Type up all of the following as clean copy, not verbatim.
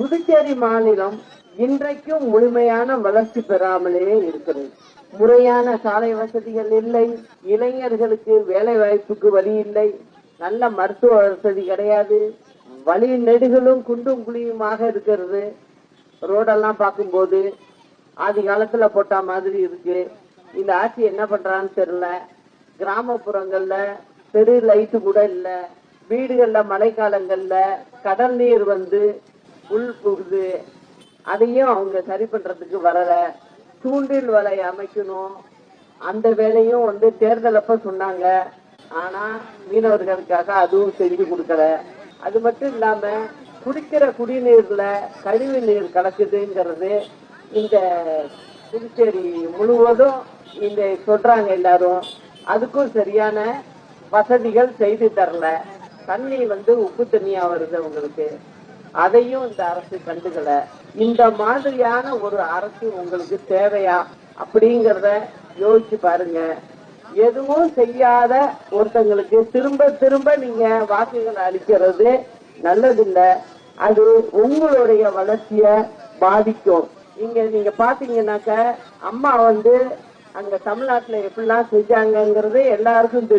புதுச்சேரி மாநிலம் இன்றைக்கும் முழுமையான வளர்ச்சி பெறாமலே இருக்கிறது. முறையான சாலை வசதிகள் இல்லை, இளைஞர்களுக்கு வேலை வாய்ப்புக்கு வழி இல்லை, நல்ல மருத்துவ வசதி கிடையாது, வழி நெடுகளும் குண்டும் குழியுமாக இருக்கிறது. ரோடெல்லாம் பார்க்கும்போது ஆதி காலத்துல போட்ட மாதிரி இருக்கு. இந்த ஆட்சி என்ன பண்றான்னு தெரியல. கிராமப்புறங்கள்ல தெரு லைட்டு கூட இல்ல, வீடுகள்ல மழைக்காலங்கள்ல கடல் நீர் வந்து உள் புகுது, அதையும் அவங்க சரி பண்றதுக்கு வரல. தூண்டில் வலை அமைக்கணும், அந்த வேலையும் வந்து தேர்தல் அப்ப சொன்னாங்க. ஆனா மீனவர்களுக்காக அதுவும் செஞ்சு கொடுக்கல. அது மட்டும் இல்லாம குடிக்கிற குடிநீர்ல கழிவு நீர் கலக்குதுங்கிறது இந்த புதுச்சேரி முழுவதும் இந்த சொல்றாங்க எல்லாரும். அதுக்கும் சரியான வசதிகள் செய்து தரல. தண்ணி வந்து உப்பு தண்ணியா வருது உங்களுக்கு, அதையும் இந்த அரசு கண்டுக்கல. இந்த மாதிரியான ஒரு அரசு உங்களுக்கு தேவையா அப்படிங்கறத யோசிச்சு பாருங்க. எதுவும் செய்யாத ஒருத்தங்களுக்கு திரும்ப திரும்ப நீங்க வாக்குகள் அளிக்கிறது நல்லதில்ல. அது உங்களுடைய வளர்ச்சிய பாதிக்கும். நீங்க பாத்தீங்கன்னாக்க அம்மா வந்து அங்க தமிழ்நாட்டுல எப்படிலாம் செஞ்சாங்கிறது எல்லாருக்கும்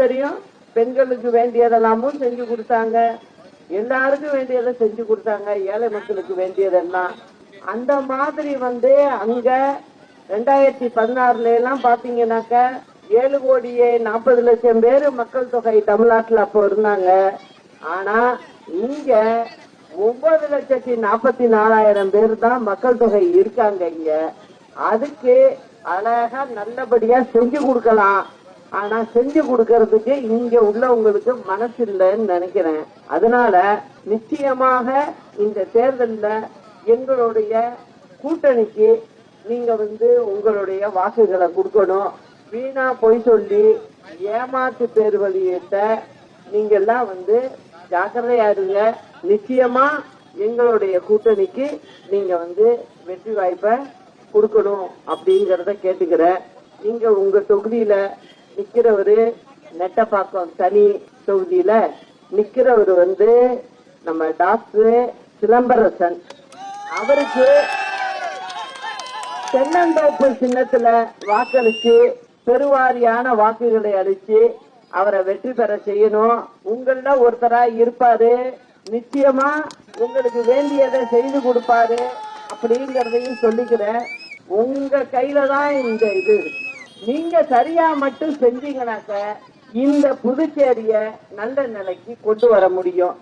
தெரியும். பெண்களுக்கு வேண்டியதெல்லாமும் செஞ்சு கொடுத்தாங்க, எல்லாருக்கும் வேண்டியதை செஞ்சு கொடுத்தாங்க, ஏழை மக்களுக்கு வேண்டியதெல்லாம். அந்த மாதிரி வந்து அங்க 2016 எல்லாம் பாத்தீங்கன்னாக்க 7,40,00,000 பேரு மக்கள் தொகை தமிழ்நாட்டுல அப்போ இருந்தாங்க. ஆனா இங்க 9,44,000 பேர் தான் மக்கள் தொகை இருக்காங்க இங்க. அதுக்கு அழகா நல்லபடியா செஞ்சு கொடுக்கலாம். ஆனா செஞ்சு கொடுக்கறதுக்கு இங்க உள்ளவங்களுக்கு மனசு இல்லைன்னு நினைக்கிறேன். அதனால நிச்சயமாக இந்த தேர்தல்ல எங்களுடைய கூட்டணிக்கு நீங்க வந்து உங்களுடைய வாக்குகளை கொடுக்கணும். வீணா பொய் சொல்லி ஏமாத்து பேர் வழியிட்ட நீங்க எல்லாம் வந்து ஜாக்கிரதையா இருங்க. நிச்சயமா எங்களுடைய கூட்டணிக்கு நீங்க வந்து வெற்றி வாய்ப்பை கொடுக்கணும் அப்படிங்கறத கேட்டுக்கிறேன். நீங்க உங்க தொகுதியில நிக்கிறவரு நெட்டப்பாக்கம் தனி தொகுதியில நிக்கிறவரு வந்து நம்ம டாக்டர் சிலம்பரசன். அவருக்கு தென்னந்தோப்பு சின்னத்துல வாக்களிச்சு பெருவாரியான வாக்குகளை அளிச்சு அவரை வெற்றி பெற செய்யணும். உங்கள ஒருத்தரா இருப்பாரு, நிச்சயமா உங்களுக்கு வேண்டியதை செய்து கொடுப்பாரு அப்படிங்கறதையும் சொல்லிக்கிறேன். உங்க கையில தான் இந்த இது. நீங்க சரியா மட்டும் செஞ்சீங்கன்னாக்க இந்த புதுச்சேரிய நல்ல நிலைக்கு கொண்டு வர முடியும்.